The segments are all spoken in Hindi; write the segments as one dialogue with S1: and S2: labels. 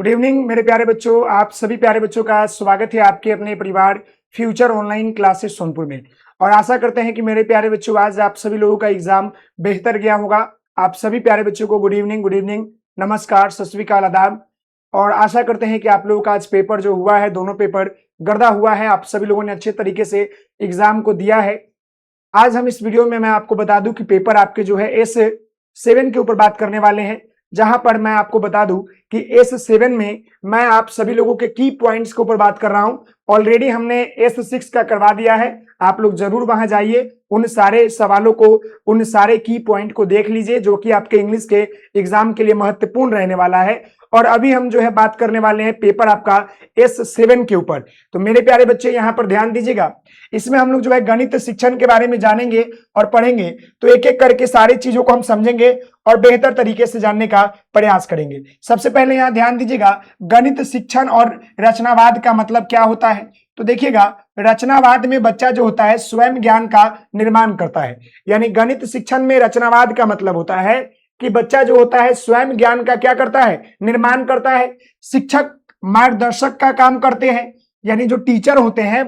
S1: गुड इवनिंग मेरे प्यारे बच्चों, आप सभी प्यारे बच्चों का स्वागत है आपके अपने परिवार फ्यूचर ऑनलाइन क्लासेस सोनपुर में। और आशा करते हैं कि मेरे प्यारे बच्चों आज आप सभी लोगों का एग्जाम बेहतर गया होगा। आप सभी प्यारे बच्चों को गुड इवनिंग, नमस्कार, सत श्री अकाल, आदाब। और आशा करते हैं कि आप लोगों का आज पेपर जो हुआ है, दोनों पेपर गर्दा हुआ है, आप सभी लोगों ने अच्छे तरीके से एग्जाम को दिया है। आज हम इस वीडियो में मैं आपको बता दूं कि पेपर आपके जो है S7 के ऊपर बात करने वाले हैं, जहां पर मैं आपको बता दूं कि S7 में मैं आप सभी लोगों के की पॉइंट्स के ऊपर बात कर रहा हूं। ऑलरेडी हमने S6 का करवा दिया है, आप लोग जरूर वहां जाइए, उन सारे सवालों को, उन सारे की पॉइंट को देख लीजिए जो कि आपके इंग्लिश के एग्जाम के लिए महत्वपूर्ण रहने वाला है। और अभी हम जो है बात करने वाले हैं पेपर आपका S7 के ऊपर। तो मेरे प्यारे बच्चे यहाँ पर ध्यान दीजिएगा, इसमें हम लोग जो है गणित शिक्षण के बारे में जानेंगे और पढ़ेंगे। तो एक एक करके सारी चीजों को हम समझेंगे और बेहतर तरीके से जानने का प्रयास करेंगे। सबसे पहले यहाँ ध्यान दीजिएगा, गणित शिक्षण और रचनावाद का मतलब क्या होता है। तो देखिएगा, रचनावाद में बच्चा जो होता है स्वयं ज्ञान का निर्माण करता है। यानी गणित शिक्षण में रचनावाद का मतलब होता है कि बच्चा जो होता है स्वयं ज्ञान का क्या करता है, निर्माण करता है। शिक्षक मार्गदर्शक का काम करते हैं, यानी जो टीचर होते हैं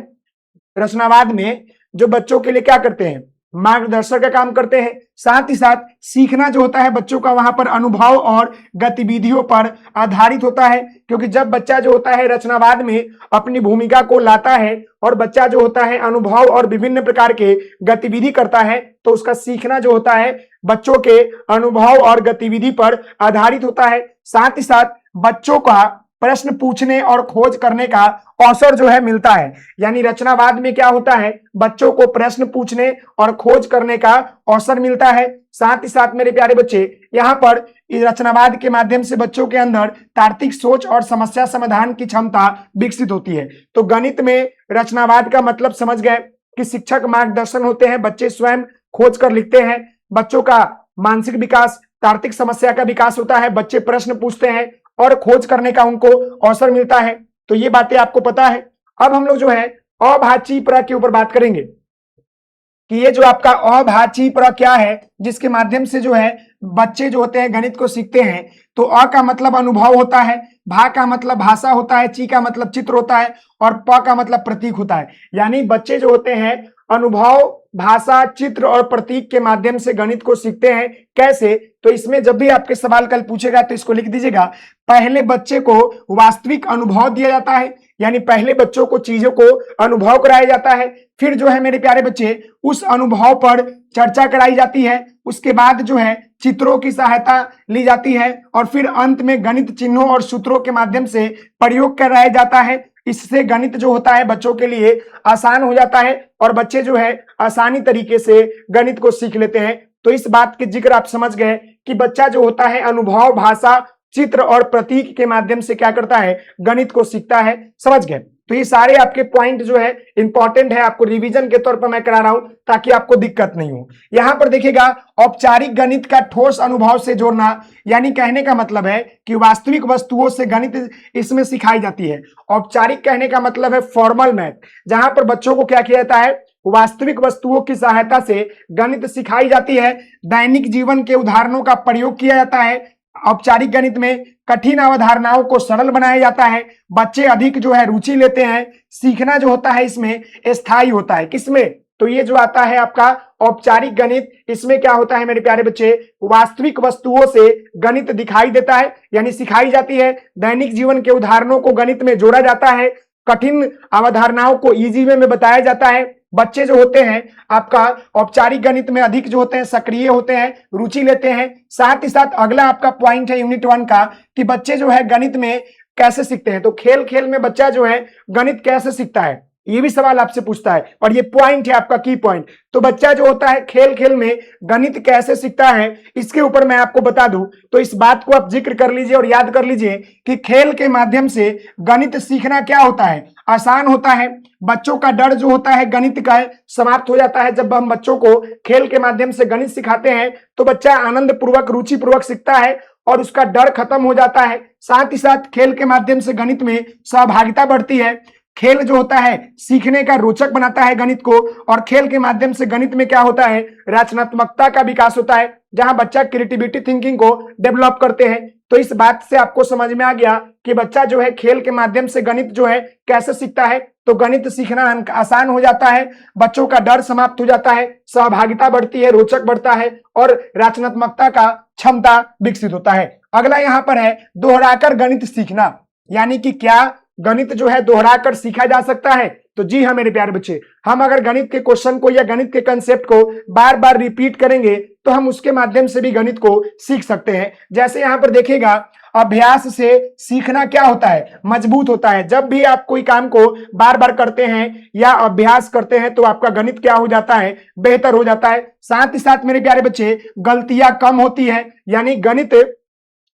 S1: रचनावाद में, जो बच्चों के लिए क्या करते हैं, मार्गदर्शक का काम करते हैं। साथ ही साथ सीखना जो होता है बच्चों का वहां पर अनुभव और गतिविधियों पर आधारित होता है। क्योंकि जब बच्चा जो होता है रचनावाद में अपनी भूमिका को लाता है और बच्चा जो होता है अनुभव और विभिन्न प्रकार के गतिविधि करता है, तो उसका सीखना जो होता है बच्चों के अनुभव और गतिविधि पर आधारित होता है। साथ ही साथ बच्चों का प्रश्न पूछने और खोज करने का अवसर जो है मिलता है। यानी रचनावाद में क्या होता है, बच्चों को प्रश्न पूछने और खोज करने का अवसर मिलता है। साथ ही साथ मेरे प्यारे बच्चे, यहाँ पर रचनावाद के माध्यम से बच्चों के अंदर तार्किक सोच और समस्या समाधान की क्षमता विकसित होती है। तो गणित में रचनावाद का मतलब समझ गए कि शिक्षक मार्गदर्शन होते हैं, बच्चे स्वयं खोज कर लिखते हैं, बच्चों का मानसिक विकास, तार्किक समस्या का विकास होता है, बच्चे प्रश्न पूछते हैं और खोज करने का उनको अवसर मिलता है। तो ये बातें आपको पता है। अब हम लोग जो है अभाज्य परक के ऊपर बात करेंगे कि ये जो आपका अभाज्य परक क्या है, जिसके माध्यम से जो है बच्चे जो होते हैं गणित को सीखते हैं। तो अ का मतलब अनुभव होता है, भा का मतलब भाषा होता है, ची का मतलब चित्र होता है और प का मतलब प्रतीक होता है। यानी बच्चे जो होते हैं अनुभव, भाषा, चित्र और प्रतीक के माध्यम से गणित को सीखते हैं। कैसे? तो इसमें जब भी आपके सवाल कल पूछेगा तो इसको लिख दीजिएगा, पहले बच्चे को वास्तविक अनुभव दिया जाता है, यानी पहले बच्चों को चीजों को अनुभव कराया जाता है। फिर जो है मेरे प्यारे बच्चे उस अनुभव पर चर्चा कराई जाती है, उसके बाद जो है चित्रों की सहायता ली जाती है और फिर अंत में गणित चिन्हों और सूत्रों के माध्यम से प्रयोग कराया जाता है। इससे गणित जो होता है बच्चों के लिए आसान हो जाता है और बच्चे जो है आसानी तरीके से गणित को सीख लेते हैं। तो इस बात के जिक्र आप समझ गए कि बच्चा जो होता है अनुभव, भाषा, चित्र और प्रतीक के माध्यम से क्या करता है, गणित को सीखता है। समझ गए? तो ये सारे आपके पॉइंट जो है इंपॉर्टेंट है, आपको रिवीजन के तौर पर मैं करा रहा हूं ताकि आपको दिक्कत नहीं हो। यहां पर देखिएगा, औपचारिक गणित का ठोस अनुभव से जोड़ना, यानी कहने का मतलब है कि वास्तविक वस्तुओं से गणित इसमें सिखाई जाती है। औपचारिक कहने का मतलब है फॉर्मल मैथ, जहां पर बच्चों को क्या किया जाता है, वास्तविक वस्तुओं की सहायता से गणित सिखाई जाती है। दैनिक जीवन के उदाहरणों का प्रयोग किया जाता है। औपचारिक गणित में कठिन अवधारणाओं को सरल बनाया जाता है, बच्चे अधिक जो है रुचि लेते हैं। सीखना जो होता है इसमें स्थायी होता है। किसमें? तो ये जो आता है आपका औपचारिक गणित, इसमें क्या होता है मेरे प्यारे बच्चे, वास्तविक वस्तुओं से गणित दिखाई देता है, यानी सिखाई जाती है। दैनिक जीवन के उदाहरणों को गणित में जोड़ा जाता है, कठिन अवधारणाओं को इजी वे में बताया जाता है। बच्चे जो होते हैं आपका औपचारिक गणित में अधिक जो होते हैं सक्रिय होते हैं, रुचि लेते हैं। साथ ही साथ अगला आपका पॉइंट है यूनिट 1 का कि बच्चे जो है गणित में कैसे सीखते हैं। तो खेल खेल में बच्चा जो है गणित कैसे सीखता है, ये भी सवाल आपसे पूछता है और ये पॉइंट है आपका की पॉइंट। तो बच्चा जो होता है खेल खेल में गणित कैसे सीखता है, इसके ऊपर मैं आपको बता दूं तो इस बात को आप जिक्र कर लीजिए और याद कर लीजिए कि खेल के माध्यम से गणित सीखना क्या होता है, आसान होता है। बच्चों का डर जो होता है गणित का समाप्त हो जाता है। जब हम बच्चों को खेल के माध्यम से गणित सिखाते हैं तो बच्चा आनंद पूर्वक, रुचि पूर्वक सीखता है और उसका डर खत्म हो जाता है। साथ ही साथ खेल के माध्यम से गणित में सहभागिता बढ़ती है। खेल जो होता है सीखने का रोचक बनाता है गणित को, और खेल के माध्यम से गणित में क्या होता है, रचनात्मकता का विकास होता है, जहां बच्चा क्रिएटिविटी थिंकिंग को डेवलप करते हैं। तो इस बात से आपको समझ में आ गया कि बच्चा जो है खेल के माध्यम से गणित जो है कैसे सीखता है। तो गणित सीखना आसान हो जाता है, बच्चों का डर समाप्त हो जाता है, सहभागिता बढ़ती है, रोचक बढ़ता है और रचनात्मकता का क्षमता विकसित होता है। अगला यहाँ पर है दोहराकर गणित सीखना, यानी कि क्या गणित जो है दोहराकर सीखा जा सकता है? तो जी हाँ मेरे प्यारे बच्चे, हम अगर गणित के क्वेश्चन को या गणित के कंसेप्ट को बार बार रिपीट करेंगे तो हम उसके माध्यम से भी गणित को सीख सकते हैं। जैसे यहाँ पर देखिएगा, अभ्यास से सीखना क्या होता है? मजबूत होता है। जब भी आप कोई काम को बार बार करते हैं या अभ्यास करते हैं तो आपका गणित क्या हो जाता है? बेहतर हो जाता है। साथ ही साथ मेरे प्यारे बच्चे गलतियां कम होती है, यानी गणित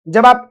S1: जब आप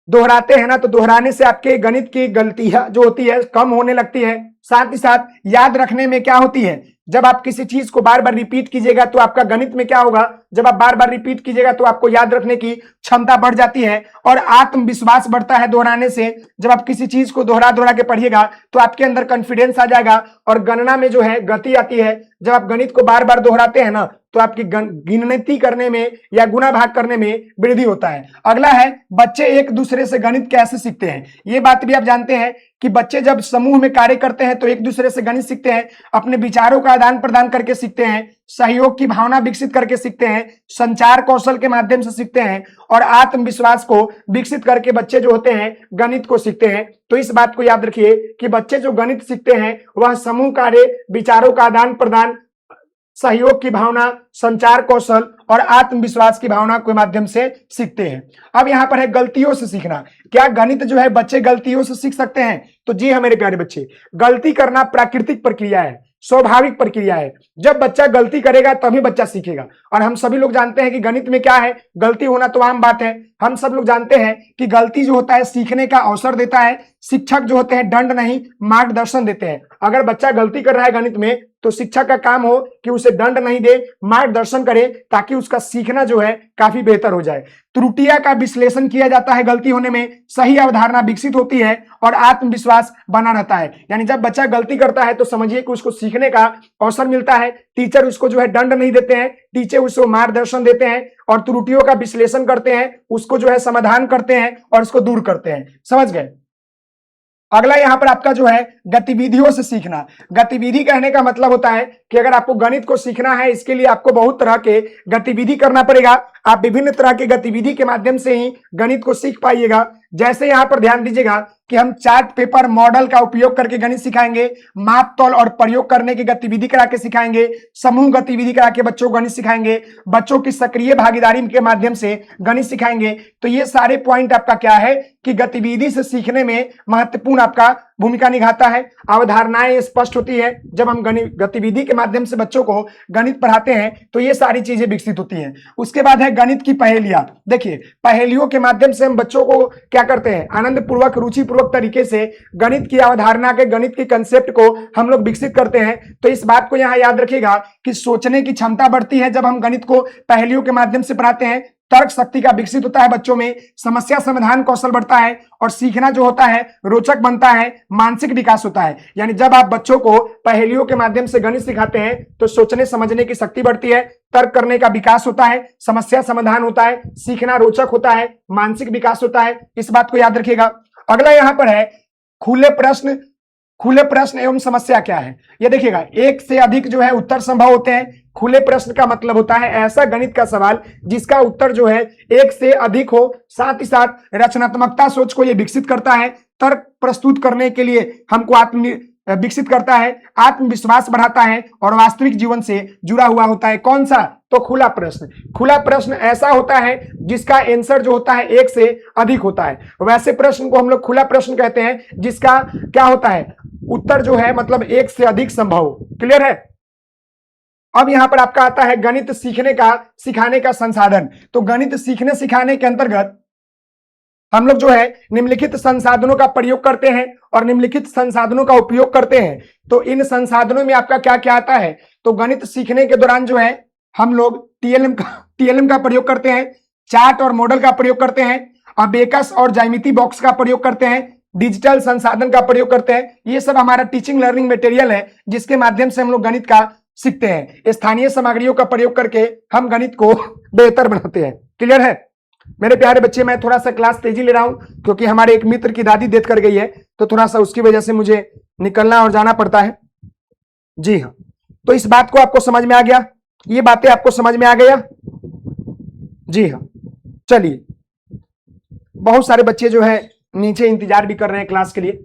S1: दोहराते हैं ना तो दोहराने से आपके गणित की गलतियां जो होती है कम होने लगती है। साथ ही साथ याद रखने में क्या होती है, जब आप किसी चीज को बार बार रिपीट कीजिएगा तो आपका गणित में क्या होगा, जब आप बार बार रिपीट कीजिएगा तो आपको याद रखने की क्षमता बढ़ जाती है और आत्मविश्वास बढ़ता है दोहराने से। जब आप किसी चीज को दोहरा दोहरा के पढ़िएगा तो आपके अंदर कॉन्फिडेंस आ जाएगा और गणना में जो है गति आती है। जब आप गणित को बार बार दोहराते हैं ना तो आपकी गिनती करने में या गुणा भाग करने में वृद्धि होता है। अगला है बच्चे एक दूसरे से गणित कैसे सीखते हैं। ये बात भी आप जानते हैं कि बच्चे जब समूह में कार्य करते हैं तो एक दूसरे से गणित सीखते हैं, अपने विचारों का आदान प्रदान करके सीखते हैं, सहयोग की भावना विकसित करके सीखते हैं, संचार कौशल के माध्यम से सीखते हैं और आत्मविश्वास को विकसित करके बच्चे जो होते हैं गणित को सीखते हैं। तो इस बात को याद रखिए कि बच्चे जो गणित सीखते हैं वह समूह कार्य, विचारों का आदान प्रदान, सहयोग की भावना, संचार कौशल और आत्मविश्वास की भावना के माध्यम से सीखते हैं। अब यहाँ पर है गलतियों से सीखना। क्या गणित जो है बच्चे गलतियों से सीख सकते हैं? तो जी हाँ मेरे प्यारे बच्चे, गलती करना प्राकृतिक प्रक्रिया है, स्वाभाविक प्रक्रिया है। जब बच्चा गलती करेगा तभी बच्चा सीखेगा। और हम सभी लोग जानते हैं कि गणित में क्या है, गलती होना तो आम बात है। हम सब लोग जानते हैं कि गलती जो होता है सीखने का अवसर देता है। शिक्षक जो होते हैं दंड नहीं मार्गदर्शन देते हैं। अगर बच्चा गलती कर रहा है गणित में तो शिक्षक का काम हो कि उसे दंड नहीं दे, मार्गदर्शन करे ताकि उसका सीखना जो है काफी बेहतर हो जाए। त्रुटियां का विश्लेषण किया जाता है गलती होने में, सही अवधारणा विकसित होती है और आत्मविश्वास बना रहता है। यानी जब बच्चा गलती करता है तो समझिए कि उसको सीखने का अवसर मिलता है। टीचर उसको जो है दंड नहीं देते हैं, टीचर उसको मार्गदर्शन देते हैं और त्रुटियों का विश्लेषण करते हैं, उसको जो है समाधान करते हैं और उसको दूर करते हैं। समझ गए? अगला यहाँ पर आपका जो है गतिविधियों से सीखना। गतिविधि कहने का मतलब होता है कि अगर आपको गणित को सीखना है इसके लिए आपको बहुत तरह के गतिविधि करना पड़ेगा। आप विभिन्न तरह के गतिविधि के माध्यम से ही गणित को सीख पाइएगा। जैसे यहाँ पर ध्यान दीजिएगा कि हम चार्ट पेपर मॉडल का उपयोग करके गणित सिखाएंगे, माप तौल और प्रयोग करने की गतिविधि करा के सिखाएंगे, समूह गतिविधि करा के बच्चों को गणित सिखाएंगे, बच्चों की सक्रिय भागीदारी के माध्यम से गणित सिखाएंगे। तो ये सारे पॉइंट आपका क्या है कि गतिविधि से सीखने में महत्वपूर्ण आपका भूमिका निभाता है। अवधारणाएं स्पष्ट होती है। जब हम गतिविधि के माध्यम से बच्चों को गणित पढ़ाते हैं तो ये सारी चीजें विकसित होती हैं। उसके बाद है गणित की पहेलियां। देखिए, पहेलियों के माध्यम से हम बच्चों को क्या करते हैं, आनंद पूर्वक, रुचिपूर्वक तरीके से गणित की अवधारणा के, गणित के कंसेप्ट को हम लोग विकसित करते हैं। तो इस बात को यहाँ याद रखिएगा कि सोचने की क्षमता बढ़ती है जब हम गणित को पहेलियों के माध्यम से पढ़ाते हैं। तर्क शक्ति का विकसित होता है बच्चों में, समस्या समाधान कौशल बढ़ता है और सीखना जो होता है रोचक बनता है, मानसिक विकास होता है। यानी जब आप बच्चों को पहेलियों के माध्यम से गणित सिखाते हैं तो सोचने समझने की शक्ति बढ़ती है, तर्क करने का विकास होता है, समस्या समाधान होता है, सीखना रोचक होता है, मानसिक विकास होता है। इस बात को याद रखिएगा। अगला यहाँ पर है खुले प्रश्न। खुले प्रश्न एवं समस्या क्या है, ये देखिएगा, एक से अधिक जो है उत्तर संभव होते हैं। खुले प्रश्न का मतलब होता है ऐसा गणित का सवाल जिसका उत्तर जो है एक से अधिक हो। साथ ही साथ रचनात्मकता सोच को ये विकसित करता है, तर्क प्रस्तुत करने के लिए हमको विकसित करता है, आत्मविश्वास बढ़ाता है और वास्तविक जीवन से जुड़ा हुआ होता है। कौन सा? तो खुला प्रश्न। खुला प्रश्न ऐसा होता है जिसका आंसर जो होता है एक से अधिक होता है। वैसे प्रश्न को हम लोग खुला प्रश्न कहते हैं जिसका क्या होता है, उत्तर जो है मतलब एक से अधिक संभव। क्लियर है? अब यहां पर आपका आता है गणित सीखने का, सिखाने का संसाधन। तो गणित सीखने सिखाने के अंतर्गत हम लोग जो है निम्नलिखित संसाधनों का प्रयोग करते हैं और निम्नलिखित संसाधनों का उपयोग करते हैं। तो इन संसाधनों में आपका क्या क्या आता है, तो गणित सीखने के दौरान जो है हम लोग टीएलएम का प्रयोग करते हैं, चार्ट और मॉडल का प्रयोग करते हैं, अबेकस और ज्यामिति बॉक्स का प्रयोग करते हैं, डिजिटल संसाधन का प्रयोग करते हैं। ये सब हमारा टीचिंग लर्निंग मटेरियल है जिसके माध्यम से हम लोग गणित का सीखते हैं। स्थानीय सामग्रियों का प्रयोग करके हम गणित को बेहतर बनाते हैं। क्लियर है? मेरे प्यारे बच्चे, मैं थोड़ा सा क्लास तेजी ले रहा हूं क्योंकि हमारे एक मित्र की दादी डेथ कर गई है, तो थोड़ा सा उसकी वजह से मुझे निकलना और जाना पड़ता है। जी हाँ, तो इस बात को आपको समझ में आ गया, ये बातें आपको समझ में आ गया? जी हाँ, चलिए। बहुत सारे बच्चे जो है नीचे इंतजार भी कर रहे हैं क्लास के लिए।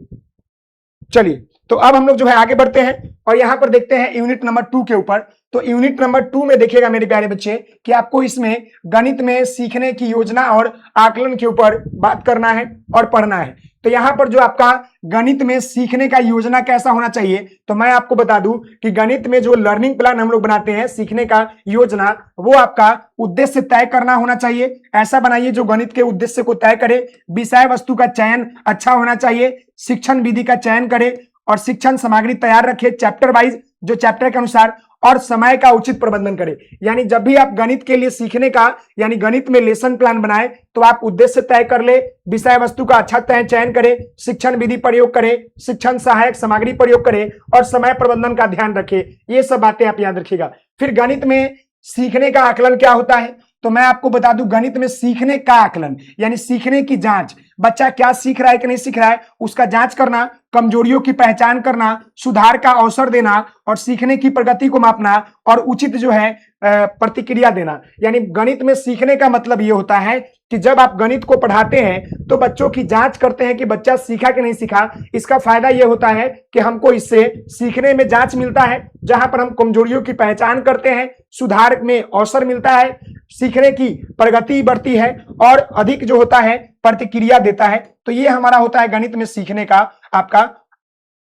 S1: चलिए, तो अब हम लोग जो है आगे बढ़ते हैं और यहां पर देखते हैं यूनिट नंबर 2 के ऊपर। तो यूनिट नंबर 2 में देखिएगा मेरे प्यारे बच्चे कि आपको इसमें गणित में सीखने की योजना और आकलन के ऊपर बात करना है और पढ़ना है। तो यहां पर जो आपका गणित में सीखने का योजना कैसा होना चाहिए, तो मैं आपको बता दूं कि गणित में जो लर्निंग प्लान हम लोग बनाते हैं, सीखने का योजना, वो आपका उद्देश्य तय करना होना चाहिए। ऐसा बनाइए जो गणित के उद्देश्य को तय करे। विषय वस्तु का चयन अच्छा होना चाहिए। शिक्षण विधि का चयन करे और शिक्षण सामग्री तैयार रखे चैप्टर वाइज, जो चैप्टर के अनुसार, और समय का उचित प्रबंधन करें। यानी जब भी आप गणित के लिए सीखने का यानी गणित में लेसन प्लान बनाए तो आप उद्देश्य तय कर ले, विषय वस्तु का अच्छा चयन करें, शिक्षण विधि प्रयोग करें, शिक्षण सहायक सामग्री प्रयोग करें और समय प्रबंधन का ध्यान रखें। ये सब बातें आप याद रखिएगा। फिर गणित में सीखने का आकलन क्या होता है, तो मैं आपको बता दूं, गणित में सीखने का आकलन यानी सीखने की जांच, बच्चा क्या सीख रहा है कि नहीं सीख रहा है उसका जांच करना, कमजोरियों की पहचान करना, सुधार का अवसर देना और सीखने की प्रगति को मापना और उचित जो है प्रतिक्रिया देना। यानी गणित में सीखने का मतलब ये होता है कि जब आप गणित को पढ़ाते हैं तो बच्चों की जांच करते हैं कि बच्चा सीखा कि नहीं सीखा। इसका फायदा ये होता है कि हमको इससे सीखने में जांच मिलता है, जहां पर हम कमजोरियों की पहचान करते हैं, सुधार में अवसर मिलता है, सीखने की प्रगति बढ़ती है और अधिक जो होता है प्रतिक्रिया देता है। तो ये हमारा होता है गणित में सीखने का आपका।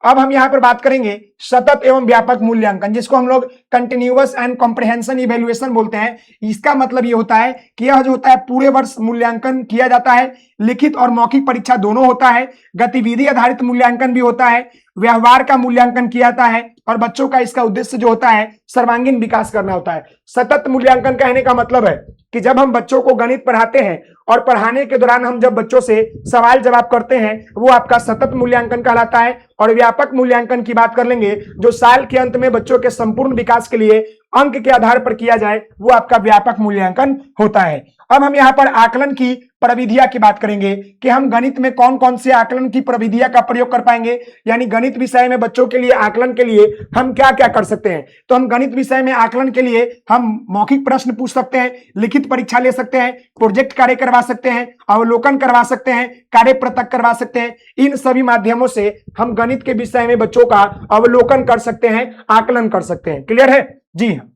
S1: अब हम यहां पर बात करेंगे सतत एवं व्यापक मूल्यांकन, जिसको हम लोग कंटिन्यूअस एंड कॉम्प्रिहेंशन इवेल्युएशन बोलते हैं। इसका मतलब ये होता है कि यह जो होता है पूरे वर्ष मूल्यांकन किया जाता है, लिखित और मौखिक परीक्षा दोनों होता है, गतिविधि आधारित मूल्यांकन भी होता है, व्यवहार का मूल्यांकन किया जाता है और बच्चों का इसका उद्देश्य जो होता है सर्वांगीण विकास करना होता है। सतत मूल्यांकन कहने का मतलब है कि जब हम बच्चों को गणित पढ़ाते हैं और पढ़ाने के दौरान हम जब बच्चों से सवाल जवाब करते हैं, वो आपका सतत मूल्यांकन कहलाता है। और व्यापक मूल्यांकन की बात कर लेंगे, जो साल के अंत में बच्चों के संपूर्ण विकास के लिए अंक के आधार पर किया जाए, वो आपका व्यापक मूल्यांकन होता है। अब हम यहाँ पर आकलन की प्रविधियां की बात करेंगे कि हम गणित में कौन कौन से आकलन की प्रविधियां का प्रयोग कर पाएंगे। यानी गणित विषय में बच्चों के लिए आकलन के लिए हम क्या क्या कर सकते हैं। तो हम गणित विषय में आकलन के लिए हम मौखिक प्रश्न पूछ सकते हैं, लिखित परीक्षा ले सकते हैं, प्रोजेक्ट कार्य करवा सकते हैं, अवलोकन करवा सकते हैं, कार्य पृथक करवा सकते हैं। इन सभी माध्यमों से हम गणित के विषय में बच्चों का अवलोकन कर सकते हैं, आकलन कर सकते हैं। क्लियर है? जी हाँ।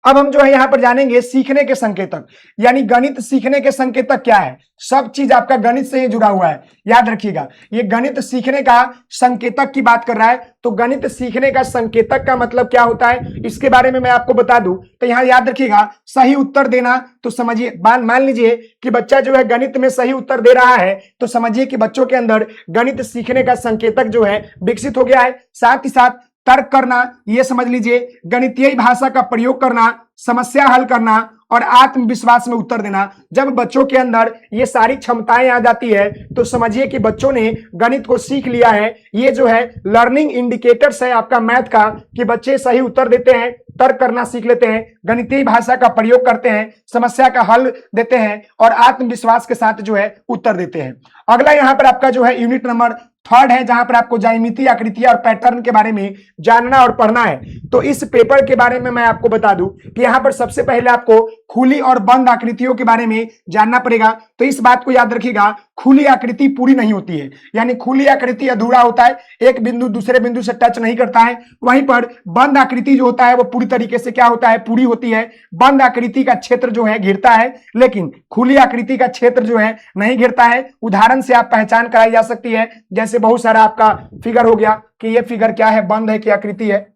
S1: अब हम जो है यहां पर जानेंगे सीखने के संकेतक, यानी गणित सीखने के संकेतक क्या है। सब चीज आपका गणित से ही जुड़ा हुआ है, याद रखिएगा। ये गणित सीखने का संकेतक की बात कर रहा है, तो गणित सीखने का संकेतक का मतलब क्या होता है इसके बारे में मैं आपको बता दूं। तो यहां याद रखिएगा, सही उत्तर देना। तो समझिए, मान लीजिए कि बच्चा जो है गणित में सही उत्तर दे रहा है, तो समझिए कि बच्चों के अंदर गणित सीखने का संकेतक जो है विकसित हो गया है। साथ ही साथ तर्क करना, ये समझ लीजिए, गणितीय भाषा का प्रयोग करना, समस्या हल करना और आत्मविश्वास में उत्तर देना। जब बच्चों के अंदर ये सारी क्षमताएं आ जाती है तो समझिए कि बच्चों ने गणित को सीख लिया है। ये जो है लर्निंग इंडिकेटर्स है आपका मैथ का, कि बच्चे सही उत्तर देते हैं, तर्क करना सीख लेते हैं, गणितीय भाषा का प्रयोग करते हैं, समस्या का हल देते हैं और आत्मविश्वास के साथ जो है उत्तर देते हैं। अगला यहाँ पर आपका जो है यूनिट नंबर 3 है, जहां पर आपको ज्यामिति, आकृतियां और पैटर्न के बारे में जानना और पढ़ना है। तो इस पेपर के बारे में मैं आपको बता दूं कि यहां पर सबसे पहले आपको खुली और बंद आकृतियों के बारे में जानना पड़ेगा। तो इस बात को याद रखिएगा, खुली आकृति पूरी नहीं होती है, यानी खुली आकृति अधूरा होता है, एक बिंदु दूसरे बिंदु से टच नहीं करता है। वहीं पर बंद आकृति जो होता है वो पूरी तरीके से क्या होता है, पूरी होती है। बंद आकृति का क्षेत्र जो है घिरता है, लेकिन खुली आकृति का क्षेत्र जो है नहीं घिरता है। उदाहरण से आप पहचान कराई जा सकती है, जैसे बहुत सारा आपका फिगर हो गया कि ये फिगर क्या है, बंद है कि आकृति है,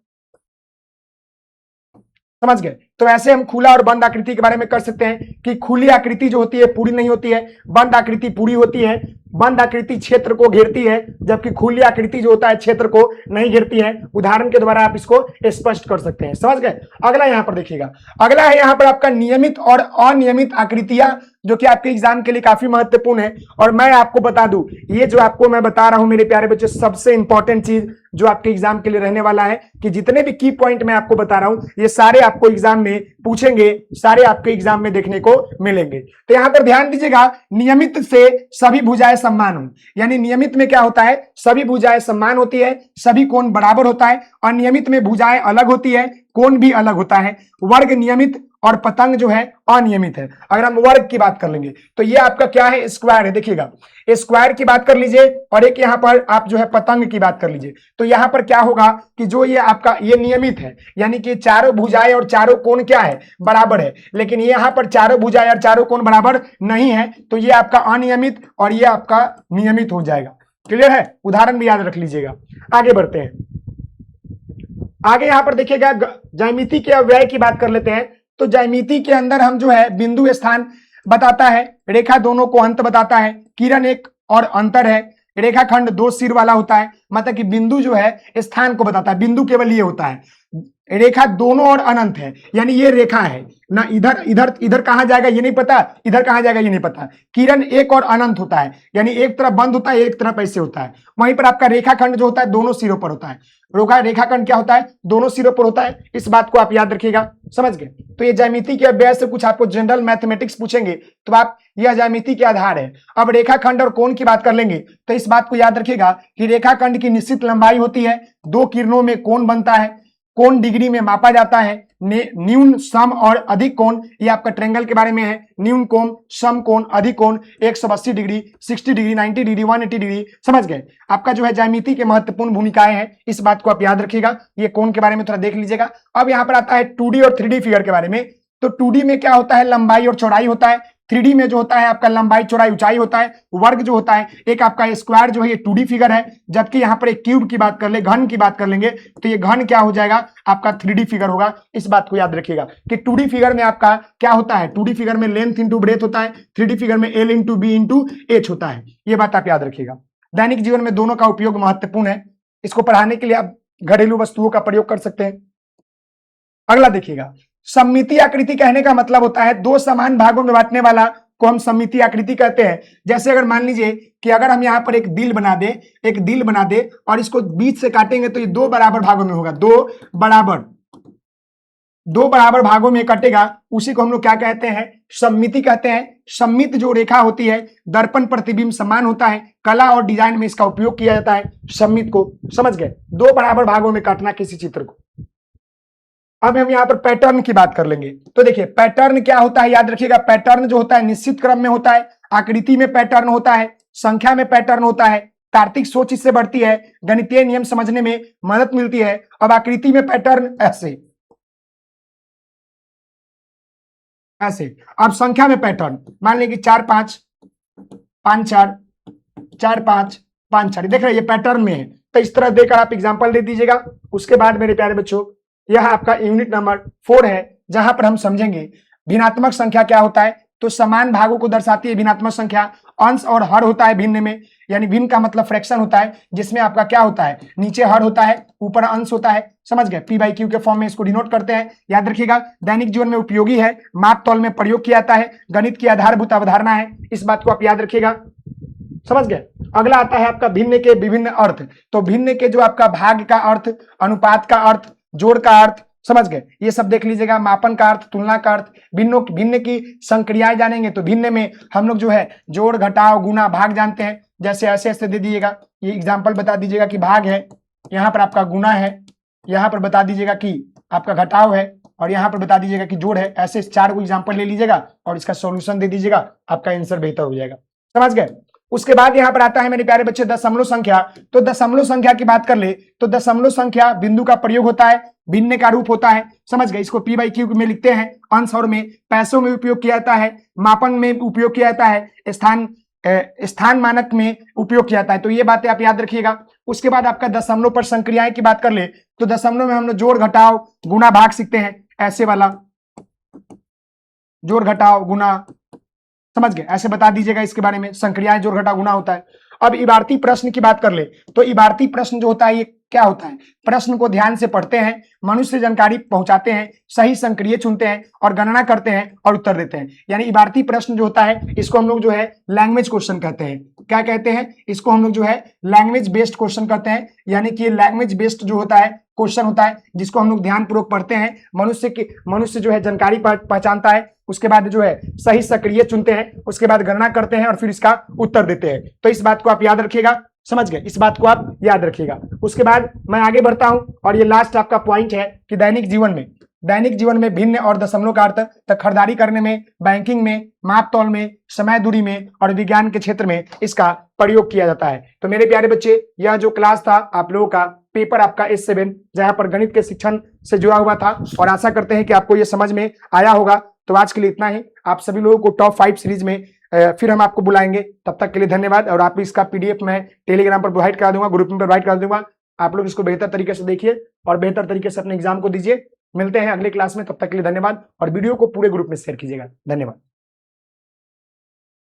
S1: समझ गए। तो ऐसे हम खुला और बंद आकृति के बारे में कर सकते हैं कि खुली आकृति जो होती है पूरी नहीं होती है, बंद आकृति पूरी होती है। बंद आकृति क्षेत्र को घेरती है, जबकि खुली आकृति जो होता है क्षेत्र को नहीं घेरती है। उदाहरण के द्वारा आप इसको स्पष्ट कर सकते हैं, समझ गए। अगला यहां पर देखिएगा, अगला है यहां पर आपका नियमित और अनियमित आकृतियां जो कि आपके एग्जाम के लिए काफी महत्वपूर्ण है। और मैं आपको बता दूं, ये जो आपको मैं बता रहा हूं मेरे प्यारे बच्चे, सबसे इंपॉर्टेंट चीज जो आपके एग्जाम के लिए रहने वाला है कि जितने भी की पॉइंट मैं आपको बता रहा हूं ये सारे आपको एग्जाम में पूछेंगे, सारे आपके एग्जाम में देखने को मिलेंगे। तो यहां पर ध्यान दीजिएगा, नियमित से सभी भुजाएं समान हो, यानी नियमित में क्या होता है, सभी भुजाएं समान होती है, सभी कोण बराबर होता है। अनियमित में भुजाएं अलग होती है, कोण भी अलग होता है। वर्ग नियमित और पतंग जो है अनियमित है। अगर हम वर्ग की बात कर लेंगे तो ये आपका क्या है, स्क्वायर है। देखिएगा, स्क्वायर की बात कर लीजिए और एक यहां पर आप जो है पतंग की बात कर लीजिए, तो यहां पर क्या होगा कि जो ये आपका ये नियमित है, यानी कि चारों भुजाएं और चारों कोण क्या है, बराबर है। लेकिन ये यहां पर चारों भुजाएं और चारों कोण बराबर नहीं है, तो ये आपका अनियमित और ये आपका नियमित हो जाएगा। क्लियर है, उदाहरण भी याद रख लीजिएगा। आगे बढ़ते हैं, आगे यहां पर देखिएगा ज्यामिति के अव्यय की बात कर लेते हैं। तो ज्यामिति के अंदर हम जो है बिंदु स्थान बताता है, रेखा दोनों को अंत बताता है, किरण एक और अंतर है, रेखाखंड दो सिर वाला होता है, मतलब कि बिंदु जो है स्थान को बताता है, बिंदु केवल ये होता है, रेखा दोनों और अनंत है, यानी ये रेखा है ना, इधर इधर इधर कहां जाएगा ये नहीं पता, इधर कहां जाएगा ये नहीं पता। किरण एक और अनंत होता है, यानी एक तरफ बंद होता है, एक तरफ ऐसे होता है। वहीं पर आपका रेखाखंड जो होता है दोनों सिरों पर होता है। रेखाखंड क्या होता है, दोनों सिरों पर होता है, इस बात को आप याद रखिएगा। समझ गए। तो ये ज्यामिति के अभ्यास से कुछ आपको जनरल मैथमेटिक्स पूछेंगे तो आप, यह ज्यामिति के आधार है। अब रेखाखंड और कोण की बात कर लेंगे तो इस बात को याद रखिएगा कि रेखाखंड की निश्चित लंबाई होती है, दो किरणों में कोण बनता है, कोण डिग्री में मापा जाता है, न्यून सम और अधिक कोण, ये आपका ट्रायंगल के बारे में है। न्यून कोण, सम कोण, अधिक कोण, 180 डिग्री, 60 डिग्री, 90 डिग्री, 180 डिग्री। समझ गए। आपका जो है ज्यामिति के महत्वपूर्ण भूमिकाएं हैं, इस बात को आप याद रखिएगा। ये कोण के बारे में थोड़ा देख लीजिएगा। अब यहां पर आता है 2D और 3D फिगर के बारे में। तो 2D में क्या होता है, लंबाई और चौड़ाई होता है। 3D में जो होता है आपका लंबाई चौड़ाई ऊंचाई होता है। वर्ग जो होता है, एक आपका स्क्वायर जो है ये 2D फिगर है, जबकि यहां पर एक क्यूब की बात कर ले, घन की बात कर लेंगे तो ये घन क्या हो जाएगा, आपका 3D फिगर होगा। इस बात को याद रखिएगा कि 2D फिगर में आपका क्या होता है, 2D फिगर में लेंथ इंटू ब्रेथ होता है, 3D फिगर में L into B into H होता है। ये बात आप याद रखिएगा। दैनिक जीवन में दोनों का उपयोग महत्वपूर्ण है। इसको पढ़ाने के लिए आप घरेलू वस्तुओं का प्रयोग कर सकते हैं। अगला देखिएगा, सममितीय आकृति कहने का मतलब होता है दो समान भागों में बांटने वाला को हम सममितीय आकृति कहते हैं। जैसे अगर मान लीजिए कि अगर हम यहां पर एक दिल बना दे और इसको बीच से काटेंगे तो ये दो बराबर भागों में होगा, दो बराबर भागों में कटेगा, उसी को हम लोग क्या कहते हैं, सममिति कहते हैं। सममित जो रेखा होती है, दर्पण प्रतिबिंब समान होता है, कला और डिजाइन में इसका उपयोग किया जाता है सममित को। समझ गए, दो बराबर भागों में काटना किसी चित्र को। अब हम यहाँ पर पैटर्न की बात कर लेंगे। तो देखिए पैटर्न क्या होता है, याद रखिएगा। पैटर्न जो होता है निश्चित क्रम में होता है, आकृति में पैटर्न होता है, संख्या में पैटर्न होता है, तार्किक सोच इससे बढ़ती है, गणितीय नियम समझने में मदद मिलती है। अब आकृति में पैटर्न ऐसे, अब संख्या में पैटर्न मान लेंगे 4 5 5 4 4 5 5 4, देख रहे हैं ये पैटर्न में है। तो इस तरह देकर आप एग्जांपल दे दीजिएगा। उसके बाद मेरे प्यारे बच्चों, यह आपका यूनिट नंबर 4 है, जहां पर हम समझेंगे भिन्नात्मक संख्या क्या होता है। तो समान भागों को दर्शाती है भिन्नात्मक संख्या। अंश और हर होता है भिन्न में, यानी भिन्न का मतलब फ्रैक्शन होता है, जिसमें आपका क्या होता है, नीचे हर होता है, ऊपर अंश होता है। समझ गए। P/Q के फॉर्म में इसको डिनोट करते हैं, याद रखिएगा। दैनिक जीवन में उपयोगी है, माप तौल में प्रयोग किया जाता है, गणित की आधारभूत अवधारणा है, इस बात को आप याद रखिएगा। समझ गए। अगला आता है आपका भिन्न के विभिन्न अर्थ। तो भिन्न के जो आपका भाग का अर्थ, अनुपात का अर्थ, जोड़ का अर्थ, समझ गए, ये सब देख लीजिएगा। मापन का अर्थ, तुलना का अर्थ, भिन्न की संक्रियाएं जानेंगे तो भिन्न में हम लोग जो है जोड़ घटाव गुना भाग जानते हैं। जैसे ऐसे ऐसे दे दीजिएगा, ये एग्जांपल बता दीजिएगा कि भाग है, यहाँ पर आपका गुना है, यहाँ पर बता दीजिएगा कि आपका घटाव है, और यहाँ पर बता दीजिएगा कि जोड़ है। ऐसे 4 को एग्जाम्पल ले लीजिएगा और इसका सॉल्यूशन दे दीजिएगा, आपका आंसर बेहतर हो जाएगा। समझ गए। उसके बाद यहाँ पर आता है मेरे प्यारे बच्चे दशमलव संख्या। तो दशमलव संख्या की बात कर ले तो दशमलव संख्या बिंदु का प्रयोग होता है, भिन्न का रूप होता है। समझ गए। इसको P/Q में लिखते हैं, अंश और में, पैसों में उपयोग किया जाता है, मापन में उपयोग किया जाता है, स्थान मानक में उपयोग किया जाता है। तो ये बातें आप याद रखिएगा। उसके बाद आपका दशमलव पर संक्रियाएं की बात कर ले तो दशमलव में हम लोग जोड़ घटाव गुना भाग सीखते हैं, ऐसे वाला जोड़ घटाव गुना समझ गए? ऐसे बता दीजिएगा इसके बारे में, संक्रियाएं जोड़ घटा गुणा होता है। अब इबारती प्रश्न की बात कर ले तो इबारती प्रश्न जो होता है ये क्या होता है? प्रश्न को ध्यान से पढ़ते हैं, मनुष्य जानकारी पहुंचाते हैं, सही संक्रिय चुनते हैं और गणना करते हैं और उत्तर देते हैं। यानी इबारती प्रश्न जो होता है इसको हम लोग जो है लैंग्वेज क्वेश्चन कहते हैं। क्या कहते हैं? इसको हम लोग जो है लैंग्वेज बेस्ड क्वेश्चन कहते हैं। यानी कि लैंग्वेज बेस्ड जो होता है क्वेश्चन होता है जिसको हम लोग ध्यानपूर्वक पढ़ते हैं, मनुष्य जो है जानकारी पहचानता है, उसके बाद जो है सही सक्रिय चुनते हैं, उसके बाद गणना करते हैं और फिर इसका उत्तर देते हैं। तो इस बात को आप याद रखिएगा, समझ गए? इस बात को आप याद रखिएगा। उसके बाद मैं आगे बढ़ता हूं और ये लास्ट आपका पॉइंट है कि दैनिक जीवन में भिन्न और दशमलव का अर्थ तक खरीदारी करने में, बैंकिंग में, माप तौल में, समय दूरी में और विज्ञान के क्षेत्र में इसका प्रयोग किया जाता है। तो मेरे प्यारे बच्चे, यह जो क्लास था आप लोगों का पेपर आपका S7 जहां पर गणित के शिक्षण से जुड़ा हुआ था और आशा करते हैं कि आपको यह समझ में आया होगा। तो आज के लिए इतना ही। आप सभी लोगों को टॉप 5 सीरीज में फिर हम आपको बुलाएंगे। तब तक के लिए धन्यवाद। और आप इसका PDF मैं टेलीग्राम पर प्रोवाइड करा दूंगा, ग्रुप में प्रोवाइड करा दूंगा। आप लोग इसको बेहतर तरीके से देखिए और बेहतर तरीके से अपने एग्जाम को दीजिए। मिलते हैं अगले क्लास में, तब तक के लिए धन्यवाद और वीडियो को पूरे ग्रुप में शेयर कीजिएगा। धन्यवाद।